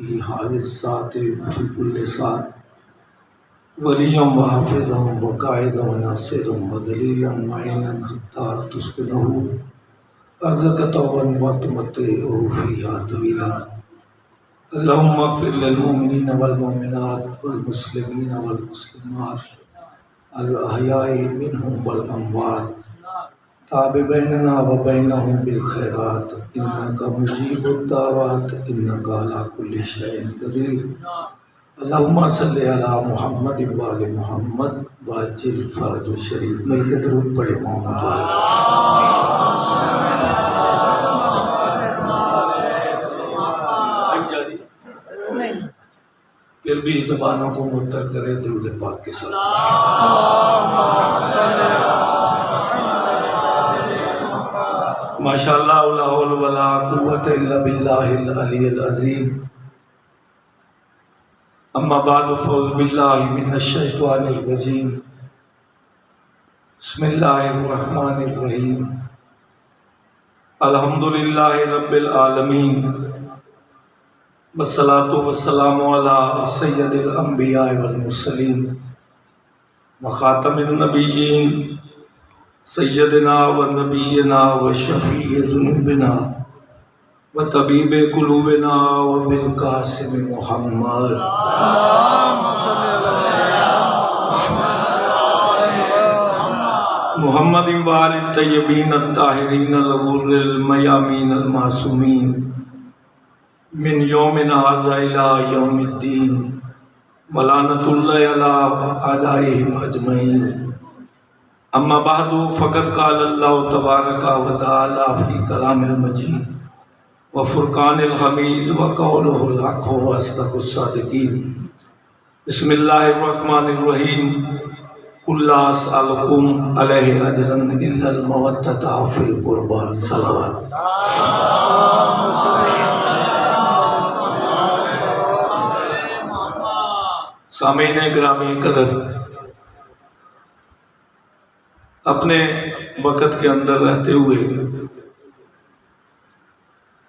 في هذه الساعة وفي كل ساعة وليا وحافظا وقائدا وناصرا ودليلا معينا حتى تسكنه أرزق طوعا وتمتعه فيها طويلا. اللهم اغفر للمؤمنين والمؤمنات والمسلمين والمسلمات الأحياء منهم والأموات تاب بيننا وبينهم بالخيرات إنك مجيب الدعوات إنك على كل شيء قدير. اللهم صل على محمد وآل محمد وعجل فرج الشریف. مل کے درود پڑھے محمد پھر بھی زبانوں کو معطر کرے درود پاک کے ساتھ. ماشاءاللہ لا حول ولا قوت الا باللہ العلی العظیم. اما بعد فاعوذ باللہ من الشیطان الرجیم. بسم اللہ الرحمن الرحیم. الحمدللہ رب العالمین والصلاة والسلام علی سید الانبیاء والمرسلین وخاتم النبیین سیدنا و نبینا و شفیع ذنوبنا و طبیب قلوبنا و بالقاسم محمد. محمد و آل الطیبین الطاہرین الغر المیامین المعصومین من یومنا ھذا الی یوم الدین ولعنۃ اللہ علی اعدائہم اجمعین. اما بعد فقد قال اللہ تبارک و تعالی فی کلام المجید و فرقان الحمید و قولہ الحق و اصدق الصادقین. بسم اللہ الرحمن الرحیم. قل لا اسألکم علیہ اجرا الا المودۃ فی القربى. صلوات. سامعین گرامی قدر، اپنے وقت کے اندر رہتے ہوئے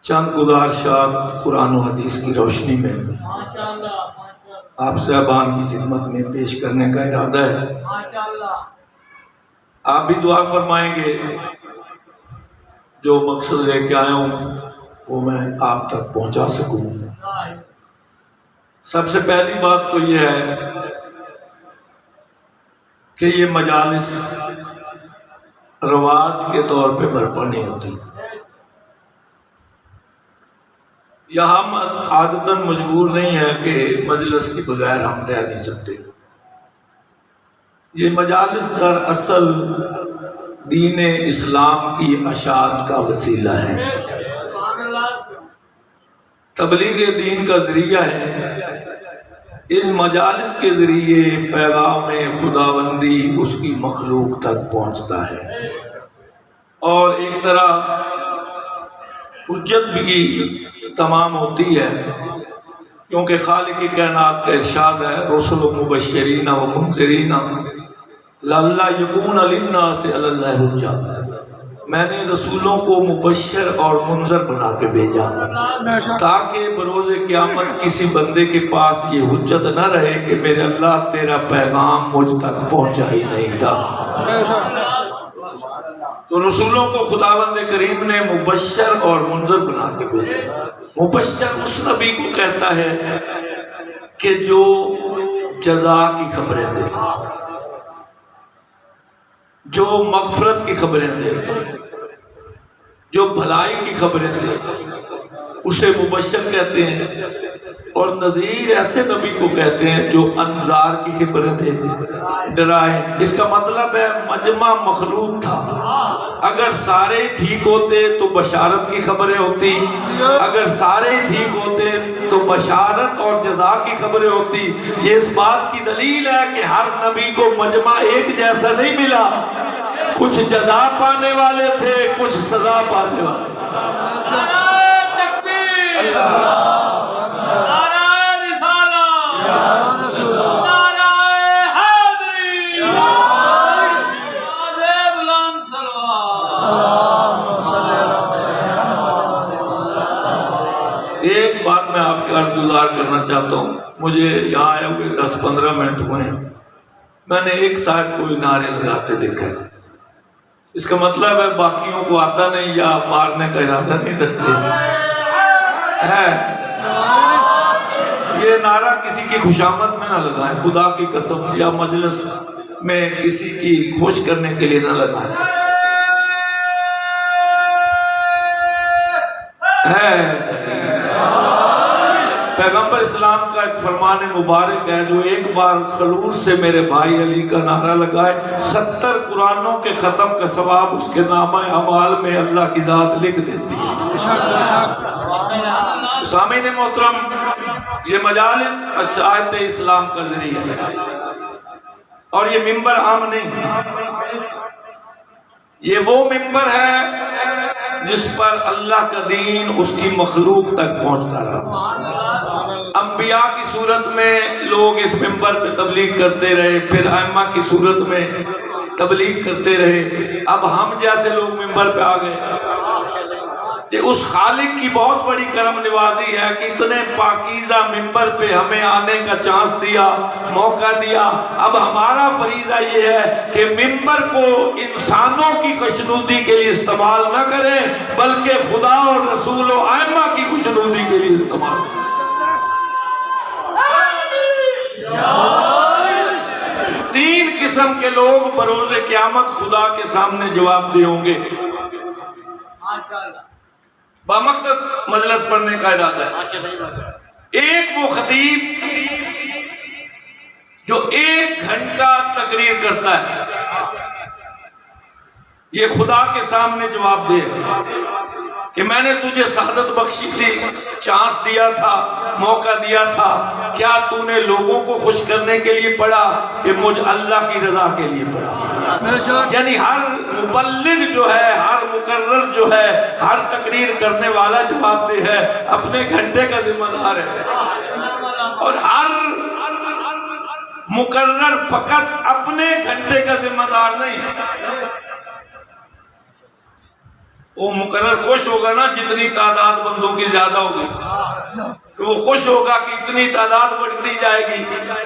چند گزارشات قرآن و حدیث کی روشنی میں آپ صاحبان کی خدمت میں پیش کرنے کا ارادہ ہے. آپ بھی دعا فرمائیں گے جو مقصد لے کے آیا ہوں وہ میں آپ تک پہنچا سکوں. سب سے پہلی بات تو یہ ہے کہ یہ مجالس رواج کے طور پہ برپا نہیں ہوتی. یہاں ہم عادتاً مجبور نہیں ہے کہ مجلس کے بغیر ہم رہ نہیں سکتے. یہ مجالس در اصل دین اسلام کی اشاعت کا وسیلہ ہے، تبلیغ دین کا ذریعہ ہے. ان مجالس کے ذریعے پیغام خداوندی اس کی مخلوق تک پہنچتا ہے اور ایک طرح حجت بھی تمام ہوتی ہے، کیونکہ خالق کائنات کا ارشاد ہے رسل مبشرین و منذرین لعلی یکون للناس علی اللہ حجہ. میں نے رسولوں کو مبشر اور منذر بنا کے بھیجا تاکہ بروز قیامت کسی بندے کے پاس یہ حجت نہ رہے کہ میرے اللہ تیرا پیغام مجھ تک پہنچا ہی نہیں تھا. تو رسولوں کو خداوند کریم نے مبشر اور منذر بنا کے بھیجا. مبشر اس نبی کو کہتا ہے کہ جو جزا کی خبریں دے، جو مغفرت کی خبریں دے، جو بھلائی کی خبریں دے، اسے مبشر کہتے ہیں. اور نذیر ایسے نبی کو کہتے ہیں جو انذار کی خبریں دے، ڈرائے. اس کا مطلب ہے مجمع مخلوق تھا، اگر سارے ٹھیک ہوتے تو بشارت کی خبریں ہوتی، اگر سارے ٹھیک ہوتے تو بشارت اور جزا کی خبریں ہوتی. یہ اس بات کی دلیل ہے کہ ہر نبی کو مجمع ایک جیسا نہیں ملا، کچھ جزا پانے والے تھے، کچھ سزا پانے والے. ایک بات میں آپ کے عرض گزار کرنا چاہتا ہوں. مجھے یہاں آئے ہوئے 10-15 منٹ ہوئے ہیں، میں نے ایک صاحب کوئی نعرے لگاتے دیکھا ہے. اس کا مطلب ہے باقیوں کو آتا نہیں یا مارنے کا ارادہ نہیں رکھتے ہے. یہ نعرہ کسی کی خوشامد میں نہ لگائیں، خدا کی قسم، یا مجلس میں کسی کی خوش کرنے کے لیے نہ لگائیں. پیغمبر اسلام کا ایک فرمان مبارک ہے، جو ایک بار خلوص سے میرے بھائی علی کا نعرہ لگائے 70 قرآنوں کے ختم کا ثواب اس کے نامہ اعمال میں اللہ کی ذات لکھ دیتی ہے. سامعین محترم، یہ مجالس اشاعت اسلام کا ذریعہ ہے، اور یہ ممبر عام نہیں، یہ وہ ممبر ہے جس پر اللہ کا دین اس کی مخلوق تک پہنچتا رہا. انبیاء کی صورت میں لوگ اس ممبر پہ تبلیغ کرتے رہے، پھر ائمہ کی صورت میں تبلیغ کرتے رہے، اب ہم جیسے لوگ ممبر پہ آ گئے. یہ اس خالق کی بہت بڑی کرم نوازی ہے کہ اتنے پاکیزہ ممبر پہ ہمیں آنے کا چانس دیا، موقع دیا. اب ہمارا فریضہ یہ ہے کہ ممبر کو انسانوں کی خوشنودی کے لیے استعمال نہ کریں، بلکہ خدا اور رسول و ائمہ کی خوشنودی کے لیے استعمال کریں. 3 قسم کے لوگ بروز قیامت خدا کے سامنے جواب دے ہوں گے. بامقصد مجلس پڑھنے کا ارادہ ہے. ایک وہ خطیب جو 1 گھنٹہ تقریر کرتا ہے، یہ خدا کے سامنے جواب دے کہ میں نے تجھے سعادت بخشی تھی، چانس دیا تھا، موقع دیا تھا، کیا تو نے لوگوں کو خوش کرنے کے لیے پڑھا کہ مجھ اللہ کی رضا کے لیے پڑھا. یعنی ہر مبلغ جو ہے، ہر مقرر جو ہے، ہر تقریر کرنے والا جواب دہ ہے، اپنے گھنٹے کا ذمہ دار ہے. اور ہر مقرر فقط اپنے گھنٹے کا ذمہ دار نہیں. وہ مقرر خوش ہوگا نا جتنی تعداد بندوں کی زیادہ ہوگی، وہ خوش ہوگا کہ اتنی تعداد بڑھتی جائے گی.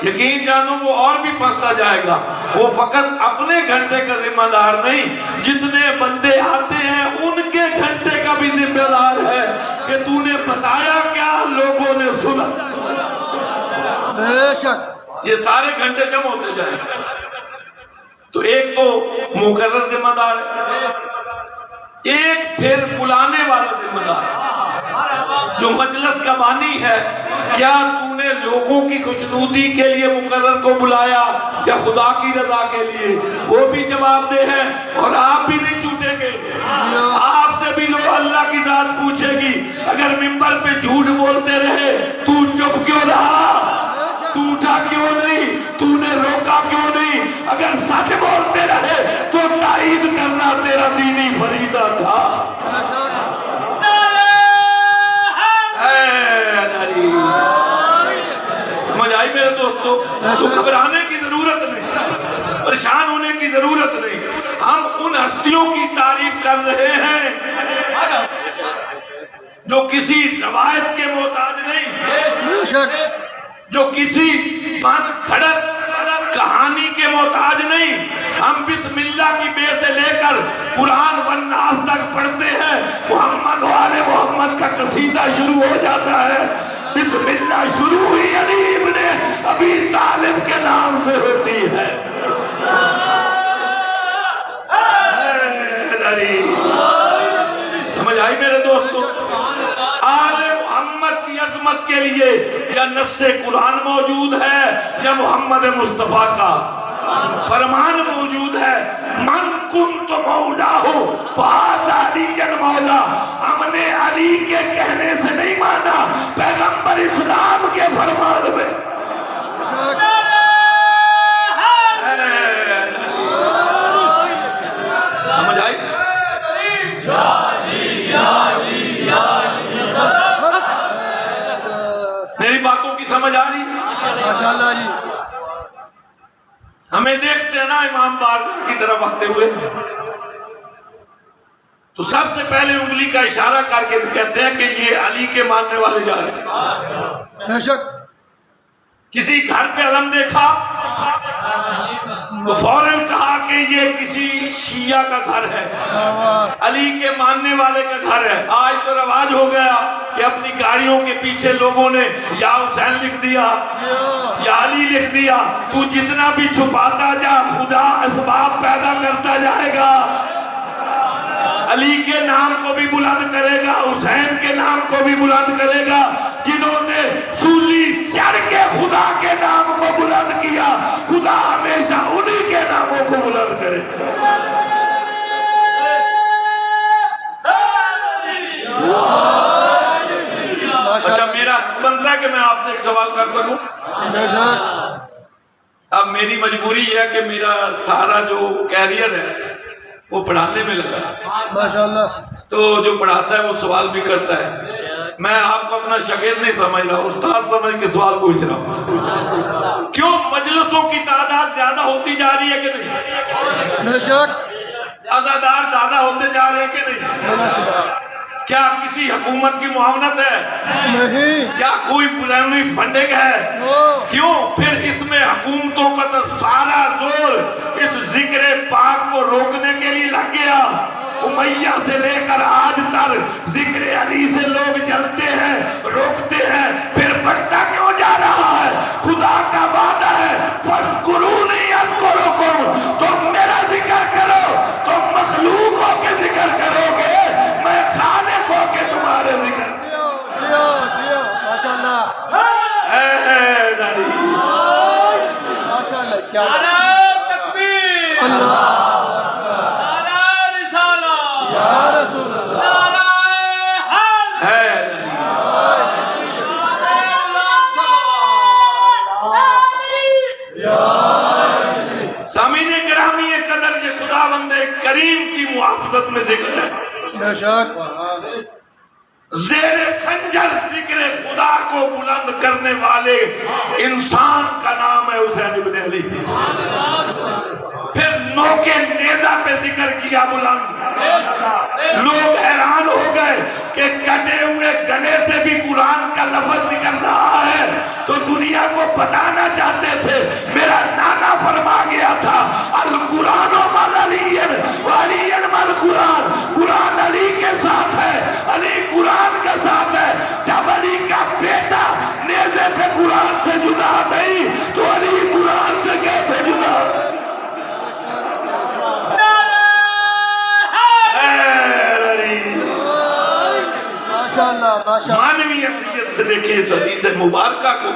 یقین جانو وہ اور بھی پستا جائے گا. وہ فقط اپنے گھنٹے کا ذمہ دار نہیں، جتنے بندے آتے ہیں ان کے گھنٹے کا بھی ذمہ دار ہے کہ تو نے بتایا کیا، لوگوں نے سنا. بے شک یہ سارے گھنٹے جمع ہوتے جائیں. تو ایک تو مقرر ذمہ دار ہے، ایک پھر بلانے والا ذمہ دار جو مجلس کا بانی ہے. کیا تو نے لوگوں کی خوشنودی کے لیے مقرر کو بلایا یا خدا کی رضا کے لیے؟ وہ بھی جواب دہ ہے، اور آپ بھی نہیں چھوٹیں گے. آپ سے بھی لوگ اللہ کی ذات پوچھے گی. اگر ممبر پہ جھوٹ بولتے رہے تو چپ کیوں رہا؟ تو اٹھا کیوں نہیں؟ تو نے روکا کیوں نہیں؟ اگر سچ بولتے رہے تو تائید کرنا تیرا دینی فریضہ تھا. سمجھ آئی میرے دوستو؟ تو گھبرانے کی ضرورت نہیں، پریشان ہونے کی ضرورت نہیں. ہم ان ہستیوں کی تعریف کر رہے ہیں جو کسی روایت کے محتاج نہیں، جو کسی فن کھڑک کہانی کے محتاج نہیں. ہم بسم اللہ کی بے سے لے کر قرآن والناس تک پڑھتے ہیں. محمد و آل محمد کا قصیدہ شروع ہو جاتا ہے، بسم اللہ شروع ہوئی علی ابن ابی طالب کے نام سے ہوتی ہے. سمجھ آئی میرے دوستو؟ آل محمد کی عظمت کے لیے یا نص قرآن موجود ہے یا محمد مصطفیٰ کا فرمان موجود ہے. من کنت مولاہ فہذا علی مولا. ہم نے علی کے کہنے سے نہیں مانا، پیغمبر اسلام کے فرمان میں. سمجھ آئی؟ میری باتوں کی سمجھ آ رہی؟ ماشاءاللہ جی. ہمیں دیکھتے ہیں نا امام بارگاہ کی طرف آتے ہوئے تو سب سے پہلے انگلی کا اشارہ کر کے کہتے ہیں کہ یہ علی کے ماننے والے جا رہے ہیں. بے شک. کسی گھر پہ علم دیکھا تو فوراً کہا کہ یہ کسی شیعہ کا گھر ہے، علی کے ماننے والے کا گھر ہے. آج تو رواج ہو گیا کہ اپنی گاڑیوں کے پیچھے لوگوں نے یا حسین لکھ دیا یا علی لکھ دیا. تو جتنا بھی چھپاتا جا خدا اسباب پیدا کرتا جائے گا. علی کے نام کو بھی بلند کرے گا، حسین کے نام کو بھی بلند کرے گا. جنہوں نے سولی چڑھ کے خدا کے نام کو بلند کیا، خدا ہمیشہ انہی کے ناموں کو بلند کرے. اچھا، میرا حق بنتا ہے کہ میں آپ سے ایک سوال کر سکوں؟ اب میری مجبوری ہے کہ میرا سارا جو کیریئر ہے وہ پڑھانے میں لگا. ماشاءاللہ. تو جو پڑھاتا ہے وہ سوال بھی کرتا ہے. میں آپ کو اپنا شاگرد نہیں سمجھ رہا، استاد سمجھ کے سوال پوچھ رہا ہوں. کیوں مجلسوں کی تعداد زیادہ ہوتی جا رہی ہے کہ نہیں؟ بے شک. عزادار زیادہ ہوتے جا رہے ہیں کہ نہیں؟ کیا کسی حکومت کی معاونت ہے؟ نہیں. کیا کوئی پرائمری فنڈنگ ہے؟ کیوں پھر اس میں حکومتوں کا تو سارا زور اس ذکر پاک کو روکنے کے لیے لگ گیا. امیہ سے لے کر آج تک ذکر علی سے لوگ جلتے ہیں، روکتے ہیں، پھر بڑھتا کیوں جا رہا ہے؟ خدا کا وعدہ ہے فَاذْكُرُونِي أَذْكُرُكُمْ. تم میرا ذکر کرو، تم مخلوق ہو کے ذکر کرو گے، میں خالق ہو کے تمہارے ذکر. ماشاءاللہ. ماشاءاللہ. کیا تکبیر، اللہ رسالہ، یا رسول اللہ. سامعین گرامی قدر یہ خداوند کریم کی محافظت میں ذکر ہے. بے شک. زیر خنجر ذکر خدا کو بلند کرنے والے انسان کا نام ہے حسین ابن علی. پھر نوکے نیزہ پہ ذکر کیا بلند. لوگ حیران ہو گئے کہ کٹے ہوئے گلے سے بھی قرآن کا لفظ نکل رہا ہے. تو دنیا کو بتانا چاہتے تھے. میرا نانا فرما گیا تھا القرآن مال علی وعلی مال قرآن. قرآن علی کے ساتھ ہے، علی قرآن کے ساتھ ہے. جب علی کا بیٹا نیزے پہ قرآن سے جدا نہیں تو علی قرآن سے کیسے جدا؟ مانوی حیثیت سے دیکھیں اس حدیث مبارکہ کو.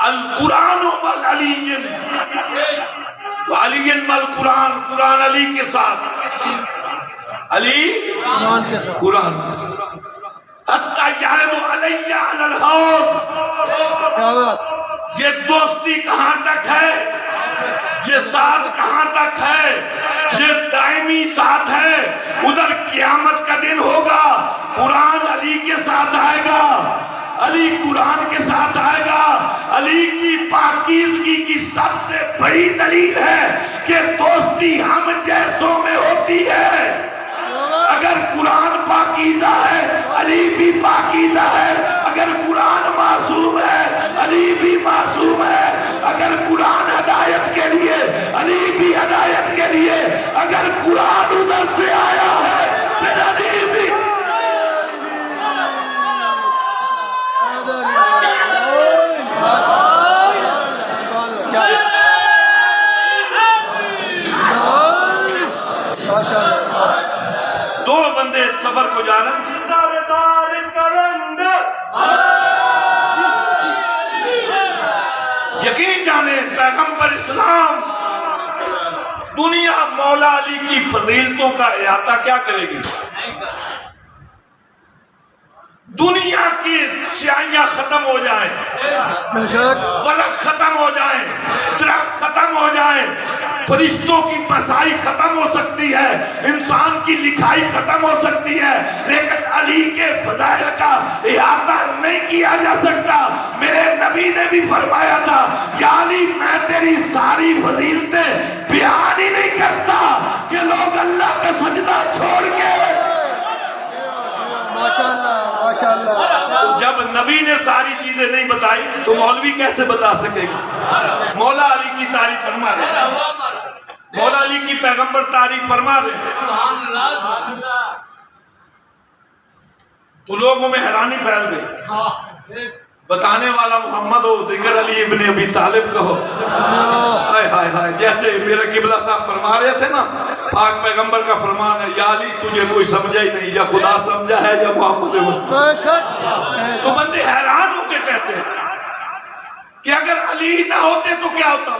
القرآن مال علی وعلی مال قرآن. قرآن علی کے ساتھ، علی قرآن کے ساتھ. قرآن کے ساتھ. حتی یعرض علی علی الحوض. کیا بات. یہ دوستی کہاں تک ہے؟ یہ ساتھ کہاں تک ہے؟ یہ دائمی ساتھ ہے. ادھر قیامت کا دن ہوگا، قرآن علی کے ساتھ آئے گا، علی قرآن کے ساتھ آئے گا. علی کی پاکیزگی کی سب سے بڑی دلیل ہے کہ دوستی ہم جیسوں میں ہوتی ہے. اگر قرآن پاکیزہ ہے علی بھی پاکیزہ ہے. اگر قرآن معصوم ہے علی بھی معصوم ہے. اگر قرآن ہدایت کے لیے علی بھی ہدایت کے لیے. اگر قرآن ادھر سے آیا ہے پھر علی بھی. دو بندے سفر کو جا رہے ہیں. یقین جانے پیغمبر اسلام دنیا مولا علی کی فضیلتوں کا احاطہ کیا کرے گی؟ دنیا کی سیاہیاں ختم ہو جائیں، ورق ختم ہو جائیں، درخت ختم ہو جائیں، فرشتوں کی پسائی ختم ہو سکتی ہے، انسان کی لکھائی ختم ہو سکتی ہے، لیکن علی کے فضائل کا احاطہ نہیں کیا جا سکتا. میرے نبی نے بھی فرمایا تھا یا علی میں تیری ساری فضیلتیں بیان ہی نہیں کرتا کہ لوگ اللہ کا سجدہ چھوڑ کے نبی نے ساری چیزیں نہیں بتائی تو مولوی کیسے بتا سکے گا؟ مولا علی کی تعریف فرما رہے ہیں، مولا علی کی پیغمبر تعریف فرما رہے ہیں، تو لوگوں میں حیرانی پھیل گئی، بتانے والا محمد ہو، ذکر علی ابن ابی طالب کا ہو، ہائے ہائے ہائے، جیسے میرے قبلہ صاحب فرما رہے تھے نا، پاک پیغمبر کا فرمان ہے، یا علی تجھے کوئی سمجھا ہی نہیں، یا خدا سمجھا ہے یا محمد بے شک تو بندے حیران ہو کے کہتے ہیں کہ اگر علی نہ ہوتے تو کیا ہوتا؟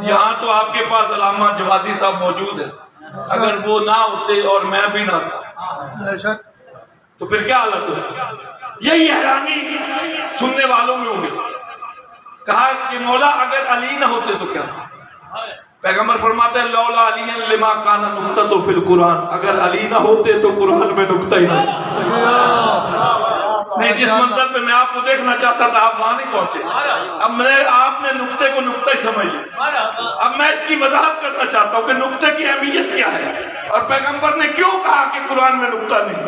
یہاں تو آپ کے پاس علامہ جوادی صاحب موجود ہیں، اگر وہ نہ ہوتے اور میں بھی نہ ہوتا بے شک تو پھر کیا حالت ہوتی؟ یہی حیرانی سننے والوں میں ہوگی۔ کہا کہ مولا اگر علی نہ ہوتے تو کیا ہوتا؟ پیغمبر فرماتے ہیں لولا علی لما کان نقطۃ فی القرآن، اگر علی نہ ہوتے تو قرآن میں نقطہ ہی نہ نہیں، جس منزل پہ میں آپ کو دیکھنا چاہتا تھا آپ وہاں نہیں پہنچے، اب آپ نے نقطے کو نقطہ ہی سمجھ لیا۔ اب میں اس کی وضاحت کرنا چاہتا ہوں کہ نقطے کی اہمیت کیا ہے اور پیغمبر نے کیوں کہا کہ قرآن میں نقطہ نہیں۔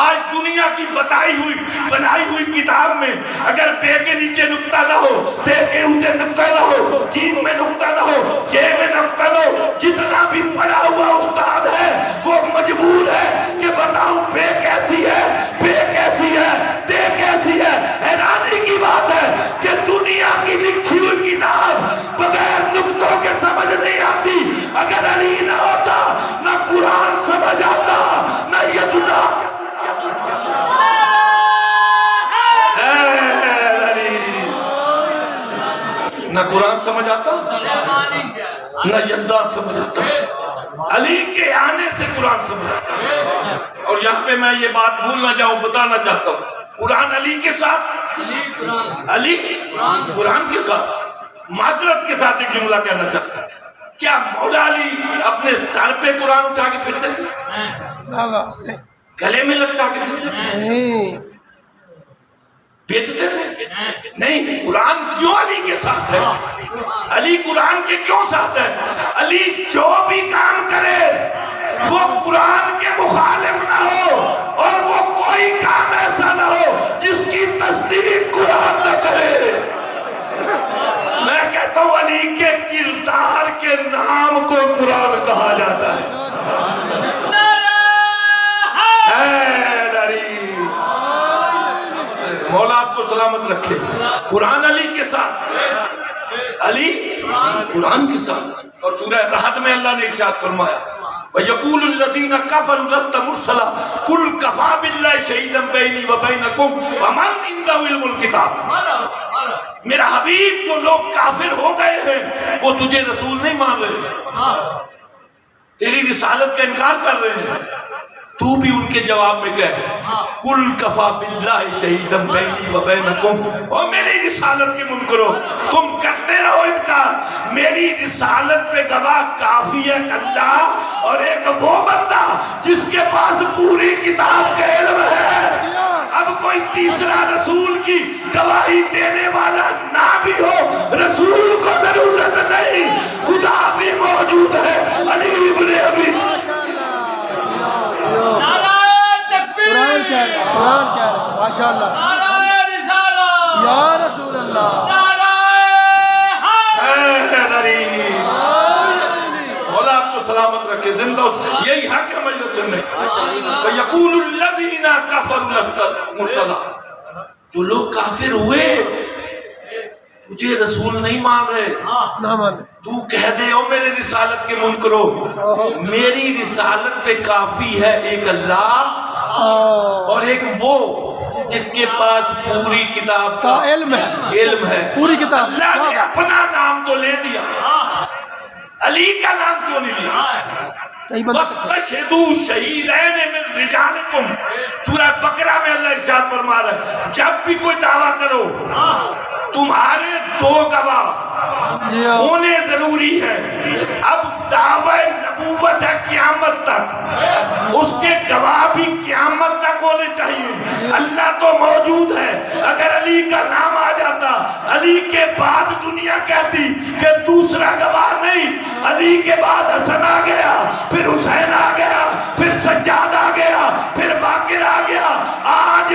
آج دنیا کی بتائی ہوئی بنائی ہوئی کتاب میں اگر پے کے نیچے نقطہ نہ ہو، تے کے اوپر نقطہ نہ ہو، جیم میں نقطہ نہ ہو، جے میں نقطہ نہ ہو، جتنا بھی پڑھا ہوا استاد ہے وہ مجبور ہے کہ بتاؤں پے کیسی ہے، پے کیسی ہے، تے کیسی ہے۔ حیرانی کی بات ہے کہ دنیا کی لکھی ہوئی کتاب بغیر نقطوں کے سمجھ نہیں آتی۔ اگر علی نہ ہوتا نہ قرآن سمجھ آتا نہ یسنا نہ قرآن سمجھ آتا نہ یزدان سمجھ آتا، علی کے آنے سے قرآن سمجھ آتا۔ اور یہاں پہ میں یہ بات بھول نہ جاؤں، بتانا چاہتا ہوں، قرآن علی کے ساتھ، علی قرآن کے ساتھ، معذرت کے ساتھ ایک جملہ کہنا چاہتا ہوں، کیا مولا علی اپنے سر پہ قرآن اٹھا کے پھرتے تھے؟ گلے میں لٹکا کے پھرتے تھے؟ بیچتے تھے؟ نہیں، قرآن کیوں علی کے ساتھ ہے؟ علی قرآن کے کیوں ساتھ ہے؟ علی جو بھی کام کرے وہ قرآن کے مخالف نہ ہو، اور وہ کوئی کام ایسا نہ ہو جس کی تصدیق قرآن نہ کرے۔ میں کہتا ہوں علی کے کردار کے نام کو قرآن کہا جاتا ہے۔ مولا آپ کو سلامت رکھے۔ قرآن علی کے ساتھ، علی قرآن کے ساتھ۔ اور سورہ رحد میں اللہ نے ارشاد فرمایا وَيَقُولُ الَّذِينَ كَفَرُوا لَسْتَ مُرْسَلًا قُلْ كَفَىٰ بِاللَّهِ شَهِيدًا بَيْنِي وَبَيْنَكُمْ وَمَنْ عِندَهُ عِلْمُ الْكِتَابِ۔ میرا حبیب جو لوگ کافر ہو گئے ہیں وہ تجھے رسول نہیں مان رہے، تیری رسالت کا انکار کر رہے ہیں، تو بھی ان کے جواب میں کہے قُلْ كَفَىٰ بِاللَّهِ شَهِيدًا بَيْنِي وَبَيْنَكُمْ، اور میری رسالت کے منکرو تم کرتے رہو انکار، میری رسالت پہ گواہ کافی ہے اللہ اور ایک وہ بندہ جس کے پاس پوری کتاب کا علم ہے۔ اب کوئی تیسرا رسول کی گواہی دینے والا نہ بھی ہو، رسول کو ضرورت نہیں، خدا بھی موجود ہے۔ علی ابن ابی قرآن کہہ رہا ہے، قرآن کہہ رہا ہے، ماشاءاللہ یا رسول اللہ۔ مولا آپ کو سلامت رکھے، زندہ یہی حق ہے مجلس سننے۔ وَيَقُولُ الَّذِينَ كَفَرُوا لَسْتَ مُرْسَلًا، جو لوگ کافر ہوئے تجھے رسول نہیں مان رہے، نہ مانے، تو کہہ دے او میرے رسالت کے منکرو، میری رسالت پہ کافی ہے ایک اللہ اور ایک وہ جس کے پاس پوری کتاب کا علم ہے، پوری کتاب۔ اللہ نے اپنا نام تو لے دیا، علی کا نام کیوں نہیں لیا؟ وَاسْتَشْهِدُوا شَهِيدَيْنِ مِن رِجَالِكُمْ، سورہ بقرہ میں اللہ ارشاد فرما رہا ہے جب بھی کوئی دعویٰ کرو تمہارے دو گواہ ہونے ضروری ہے۔ اب دعوی نبوت ہے قیامت تک، اس کے گواہ بھی قیامت تک ہونے چاہیے۔ اللہ تو موجود ہے، اگر علی کا نام آ جاتا، علی کے بعد دنیا کہتی کہ دوسرا گواہ نہیں، علی کے بعد حسن آ گیا، پھر حسین آ گیا، پھر سجاد آ گیا، پھر باقر آ گیا، آج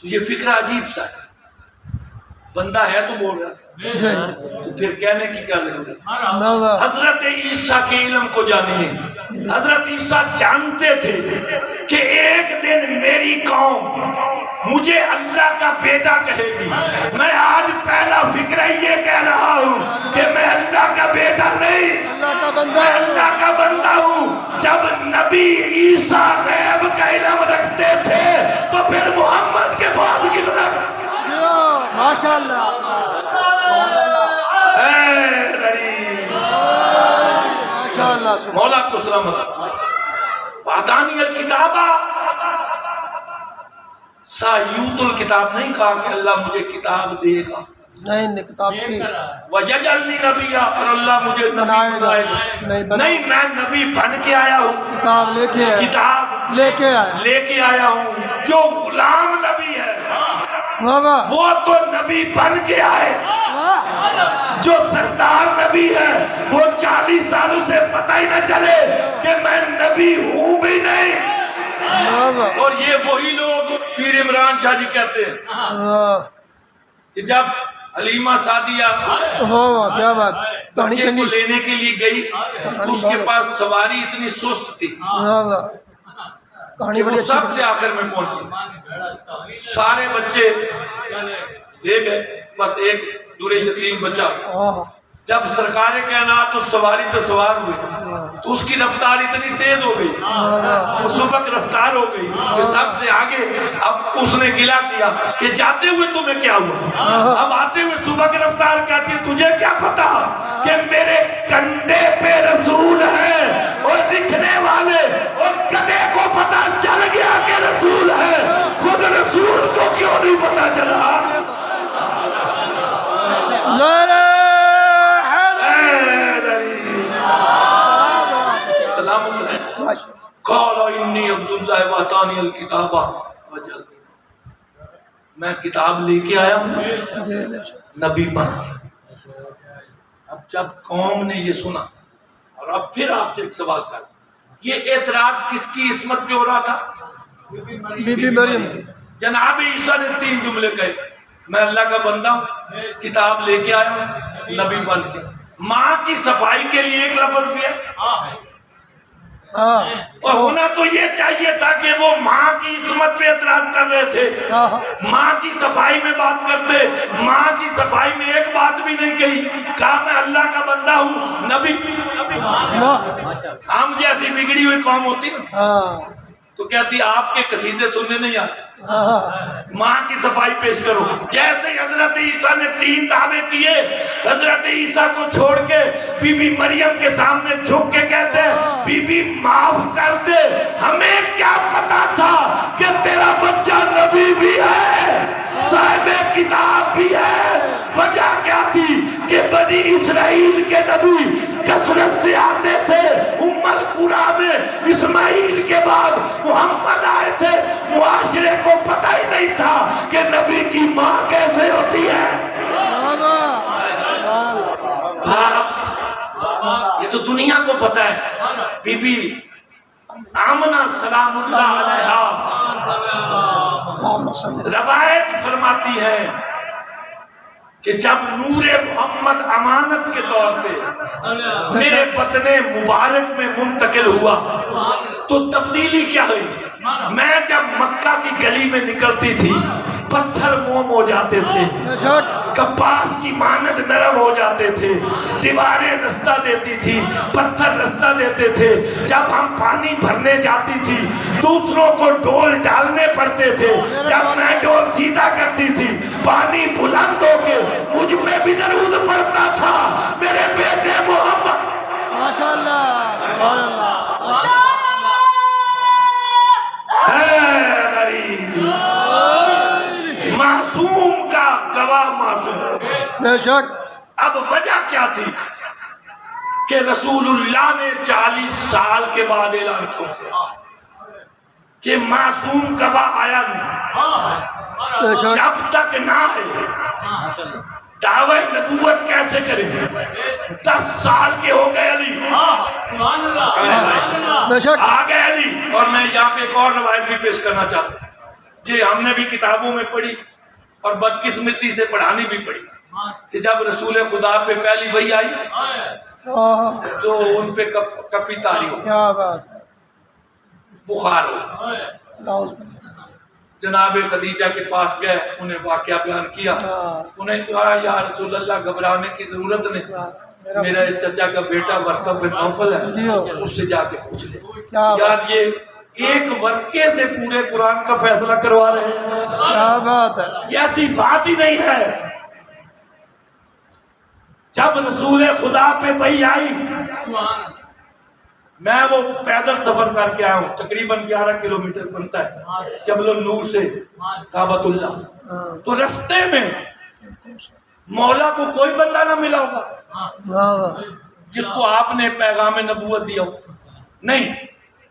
تو یہ فکر عجیب سا ہے، بندہ ہے تو بول رہا ہے، تو پھر کہنے کی کیا ضرورت ہے؟ حضرت عیسیٰ کے علم کو جانیے، حضرت عیسیٰ جانتے تھے کہ ایک دن میری قوم مجھے اللہ کا بیٹا کہے گی، میں آج پہلا فکر یہ کہہ رہا ہوں کہ میں اللہ کا بیٹا نہیں، میں اللہ کا بندہ ہوں۔ جب نبی عیسیٰ غیب کا علم رکھتے تھے تو پھر محمد کے پاس کتنا ماشاءاللہ مولا کو سلامت وعطانی الکتابہ، سایوت الکتاب نہیں کہا کہ اللہ مجھے کتاب دے گا، نہیں کتاب کی وَيَجْعَلْنِي نَبِيًّا، اور اللہ مجھے نبی بنائے گا، نہیں میں نبی بن کے آیا ہوں، کتاب لے کے آیا، کتاب لے کے آیا ہوں۔ جو غلام نبی ہے واہ وہ تو نبی بن کے آئے، جو سردار نبی ہے وہ 40 سالوں سے پتہ ہی نہ چلے کہ میں نبی ہوں بھی نہیں۔ اور یہ وہی لوگ پیر عمران شاہ جی کہتے ہیں کہ جب حلیمہ سعدیہ کیا بات بچے کو لینے کے لیے گئی تو اس کے پاس سواری اتنی سست تھی کہ وہ سب سے آخر میں پہنچی، سارے بچے لے گئے، بس ایک دورے یتیم بچا۔ جب سرکار کائنات اس سواری پہ سوار ہوئے تو اس کی رفتار اتنی تیز ہو گئی، وہ سبق رفتار ہو گئی کہ سب سے آگے۔ اب اس نے گلہ کیا کہ جاتے ہوئے تمہیں کیا ہوا، اب آتے ہوئے سبق رفتار کہتی ہے تجھے کیا پتا کہ میرے کندھے پہ رسول ہے، اور دکھنے والے اور گدھے کو پتا چل گیا کہ رسول ہے، خود رسول کو کیوں نہیں پتا چلا؟ قال انی عبداللہ واتانی الکتاب وجعلنی، میں کتاب لے کے آیا ہوں نبی بن کے۔ اب جب قوم نے یہ سنا، اور اب پھر آپ سے ایک سوال کر، یہ اعتراض کس کی عصمت پہ ہو رہا تھا؟ بی بی مریم کی۔ جناب عیسیٰ نے 3 جملے کہے، میں اللہ کا بندہ ہوں، کتاب لے کے آیا ہوں، نبی بن کے۔ ماں کی صفائی کے لیے ایک لفظ بھی ہے، اور ہونا تو یہ چاہیے تھا کہ وہ ماں کی عصمت پہ اعتراض کر رہے تھے، ماں کی صفائی میں بات کرتے، ماں کی صفائی میں ایک بات بھی نہیں کہی، کہا میں اللہ کا بندہ ہوں، نبی۔ ہم جیسی بگڑی ہوئی قوم ہوتی نا تو کہتی آپ کے قصیدے سننے نہیں آتے، ماں کی صفائی پیش کرو۔ جیسے حضرت عیسیٰ نے 3 دعوے کیے، حضرت عیسیٰ کو چھوڑ کے بی بی مریم کے سامنے جھک کے کہتے ہیں بی بی معاف کر دے، ہمیں کیا پتا تھا کہ تیرا بچہ نبی بھی ہے، صاحب کتاب بھی ہے۔ وجہ کیا تھی کہ بنی اسرائیل کے نبی کثرت سے آتے تھے، ام القریٰ میں اسماعیل کے بعد محمد آئے تھے، معاشرے کو پتہ ہی نہیں تھا کہ نبی کی ماں کیسے ہوتی ہے۔ یہ تو دنیا کو پتہ ہے۔ بی بی آمنہ سلام اللہ علیہا روایت فرماتی ہے کہ جب نور محمد امانت کے طور پہ میرے بطن مبارک میں منتقل ہوا تو تبدیلی کیا ہوئی؟ میں جب مکہ کی گلی میں نکلتی تھی پتھر موم ہو جاتے تھے، کپاس کی مانند نرم ہو جاتے تھے، دیواریں رستہ دیتی تھی، پتھر رستہ دیتے تھے۔ جب ہم پانی بھرنے جاتی تھی دوسروں کو ڈول ڈالنے پڑتے تھے، جب میں ڈول سیدھا کرتی تھی پانی بلند ہو کے مجھ پہ بھی درود پڑتا تھا۔ میرے بیٹے محمد ماشاءاللہ سبحان اللہ معصوم کا گواہ معصوم۔ بے شک۔ اب وجہ کیا تھی کہ رسول اللہ نے 40 سال کے بعد اعلان کیا کہ معصوم گواہ آیا نہیں، جب تک نہ ہے دعوی نبوت کیسے کریں؟ 10 سال کے ہو گئے علی، بے شک آ گئے علی۔ اور میں یہاں پہ ایک اور روایت بھی پیش کرنا چاہتا ہوں، یہ ہم نے بھی کتابوں میں پڑھی اور بدقسمتی سے پڑھانی بھی پڑی کہ جب رسول خدا پہ پہلی وحی آئی تو ان پہ کپی تاری ہو، کیا بات ہے، بخار ہو۔ جناب خدیجہ کے پاس گئے، انہیں واقعہ بیان کیا، انہیں کہا یا رسول اللہ گھبرانے کی ضرورت نہیں، میرا چچا کا بیٹا ورقہ بن نوفل ہے، اس سے جا کے پوچھ لے۔ یار یہ ایک ورقے سے پورے قرآن کا فیصلہ کروا رہے ہیں، کیا بات ہے، یہ ایسی بات ہی نہیں ہے۔ جب رسول خدا پہ وحی آئی، میں وہ پیدل سفر کر کے آیا ہوں، تقریباً 11 کلومیٹر بنتا ہے جبل النور سے کعبۃ اللہ، تو رستے میں مولا کو کوئی بندہ نہ ملا ہوگا جس کو آپ نے پیغام نبوت دیا ہو، نہیں،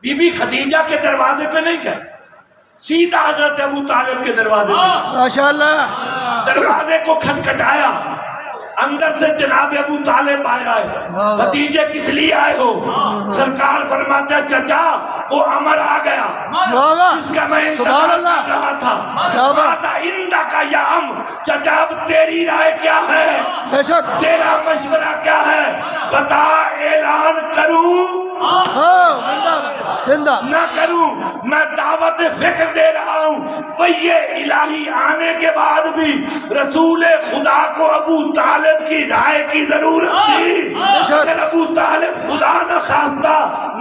بی بی خدیجہ کے دروازے پہ نہیں گئے، سیدھا حضرت ابو طالب کے دروازے پہ گئے، ماشاءاللہ، دروازے کو کھٹکھٹایا، اندر سے جناب ابو طالب آیا ہے، بھتیجے کس لیے آئے ہو؟ سرکار فرماتے ہیں چچا وہ امر آ گیا جس کا میں انتظار کر رہا تھا، ماذا عندک یا ام، چچا اب تیری رائے کیا ہے، بے شک، تیرا مشورہ کیا ہے، بتا اعلان کروں زندہ نہ کروں؟ میں دعوت فکر دے رہا ہوں، وحی الہی آنے کے بعد بھی رسول خدا کو ابو طالب کی رائے کی ضرورت تھی، اگر ابو طالب خدا نہ خواستہ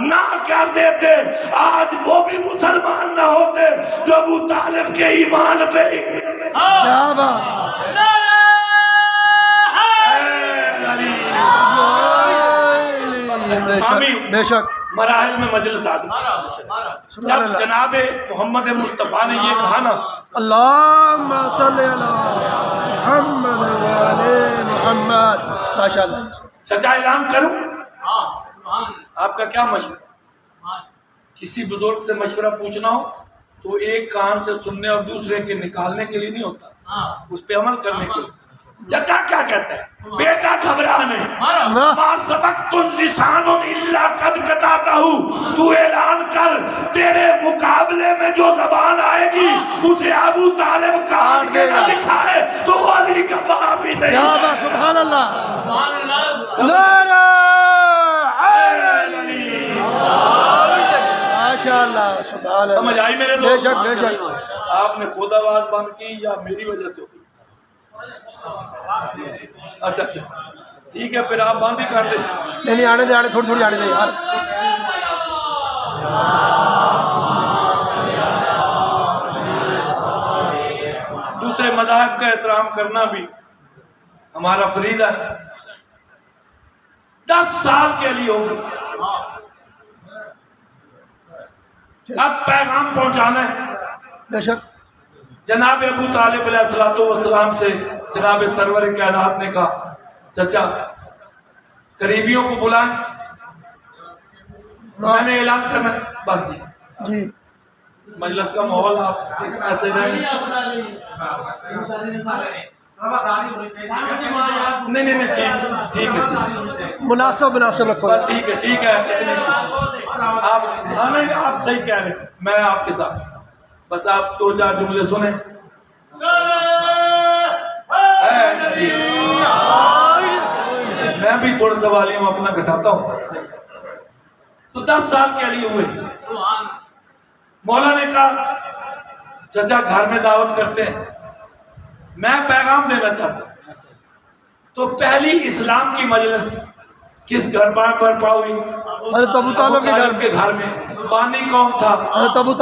نہ کر دیتے آج وہ بھی مسلمان نہ ہوتے جو ابو طالب کے ایمان پہ۔ کیا بات، بے شک، مراحل میں مجلس آ گئی، جب جناب محمد مصطفیٰ نے یہ کہا نا اللہم صلی علی محمد وعلی محمد، ماشاءاللہ، سچا اعلان کروں؟ آپ کا کیا مشورہ؟ کسی بزرگ سے مشورہ پوچھنا ہو تو ایک کان سے سننے اور دوسرے کے نکالنے کے لیے نہیں ہوتا، اس پہ عمل کرنے کے لیے۔ چچا کیا کہتا ہے؟ بیٹا گھبرا نہیں، ما سبقت لسان الا قد قطعتہ، تو اعلان کر تیرے مقابلے میں جو زبان آئے گی اسے ابو طالب کاٹ کے نہ دکھائے تو وہ علی کا باپ ہی نہیں کیا ہے۔ بات، سبحان اللہ، نعرہ علی، ماشاءاللہ، سبحان اللہ، سمجھ آئی میرے بے دوست؟ شک، بے شک، آپ نے خود آواز بند کی یا میری وجہ سے ہوئی؟ اچھا اچھا ٹھیک ہے، پھر آپ بند ہی کر دیں۔ نہیں آنے دے، آنے تھوڑی آنے دے یار، دوسرے مذاہب کا احترام کرنا بھی ہمارا فریضہ ہے۔ 10 سال کے لیے ہو گئی، اب پیغام پہنچانا ہے۔ بے شک، جناب ابو طالب علیہ السلام سے جناب سرور کائنات نے کہا چچا قریبیوں کو بلائیں، میں نے اعلان کرنا ہے، بس جی جی، مجلس کا ماحول آپ اس ایسے نہیں نہیں ٹھیک ہے، مناسب رکھو، بس ٹھیک ہے اتنی آپ نہیں آپ صحیح کہہ رہے ہیں، میں آپ کے ساتھ، بس آپ 2-4 جملے سنیں۔ میں بھی تھوڑا سوالیوں اپنا گھٹاتا ہوں۔ تو 10 سال کے لیے ہوئے، مولا نے کہا چچا گھر میں دعوت کرتے ہیں، میں پیغام دینا چاہتا ہوں۔ تو پہلی اسلام کی مجلس کس گھر پر ہوئی؟ حضرت ابو طالب کے گھر میں۔ بانی کون تھا؟ حضرت ابو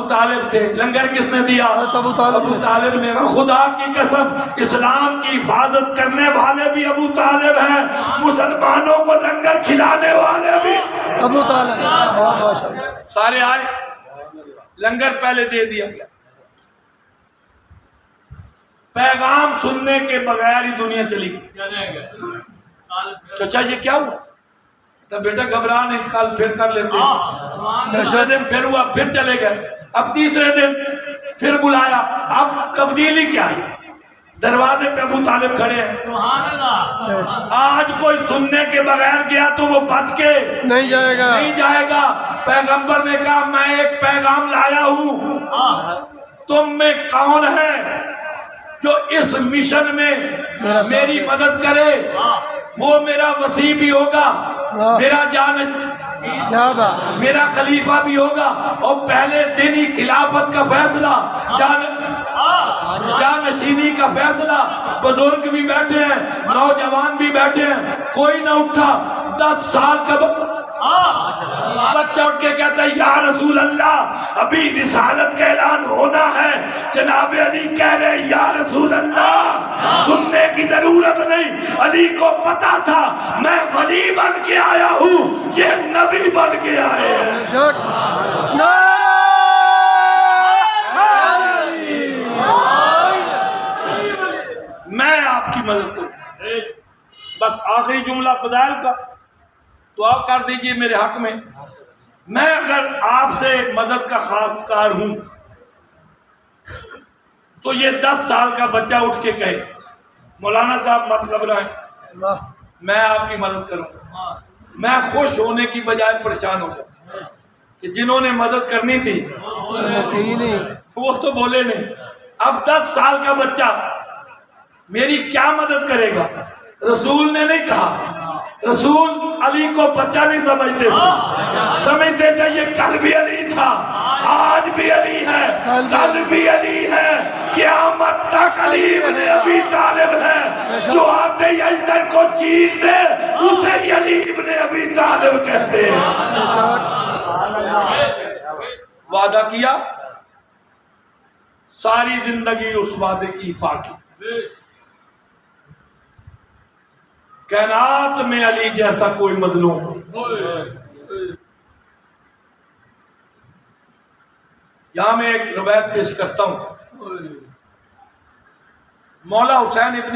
طالب تھے۔ لنگر کس نے دیا؟ حضرت ابو طالب نے۔ خدا کی قسم اسلام کی حفاظت کرنے والے بھی ابو طالب ہیں، مسلمانوں کو لنگر کھلانے والے بھی ابو طالب، سارے آئے، لنگر پہلے دے دیا گیا، پیغام سننے کے بغیر ہی دنیا چلی گئی۔ چچا یہ کیا ہوا؟ تو بیٹا گھبرا نہیں، کل پھر کر لیتے ہیں۔ دوسرے دن پھر ہوا، پھر چلے گئے، اب تیسرے دن پھر بلایا، اب تبدیلی کیا آئی؟ دروازے پہ ابو طالب کھڑے ہیں۔ آج کوئی سننے کے بغیر گیا تو وہ بچ کے نہیں جائے گا، نہیں جائے گا۔ پیغمبر نے کہا میں ایک پیغام لایا ہوں، تم میں کون ہے جو اس مشن میں میری مدد کرے؟ وہ میرا وسیع بھی ہوگا، میرا میرا خلیفہ بھی ہوگا، اور پہلے دن ہی خلافت کا فیصلہ، جانشینی کا فیصلہ، بزرگ بھی بیٹھے ہیں، نوجوان بھی بیٹھے ہیں، کوئی نہ اٹھا۔ 10 سال کا بچہ اٹھ کے کہتا ہے یا رسول اللہ ابھی رسالت کا اعلان ہونا ہے، جناب علی کہہ رہے یا رسول اللہ سننے کی ضرورت نہیں، علی کو پتا تھا میں ولی بن کے آیا ہوں، یہ نبی بن کے آئے ہیں۔ میں آپ کی مدد کروں۔ بس آخری جملہ فضائل کا دعا کر دیجئے میرے حق میں۔ میں اگر آپ سے مدد کا خواستگار ہوں تو یہ 10 سال کا بچہ اٹھ کے کہے مولانا صاحب مت گھبرائیں، میں آپ کی مدد کروں، میں خوش ہونے کی بجائے پریشان ہو جاؤں کہ جنہوں نے مدد کرنی تھی وہ تو بولے نہیں۔ اب 10 سال کا بچہ میری کیا مدد کرے گا؟ رسول نے نہیں کہا، رسول علی کو بچہ نہیں سمجھتے تھے، سمجھتے تھے یہ کل بھی علی تھا، آج بھی علی ہے، کل بھی علی ہے، قیامت تک علی ابن ابی طالب ہے، جو آتے ہی اجدر کو چیر دے اسے ہی علی ابن ابی طالب کہتے ہیں۔ وعدہ کیا، ساری زندگی اس وعدے کی حفاظت کی۔ کائنات میں علی جیسا کوئی مظلوم نہیں۔ یہاں میں ایک روایت پیش کرتا ہوں۔ مولا حسین ابن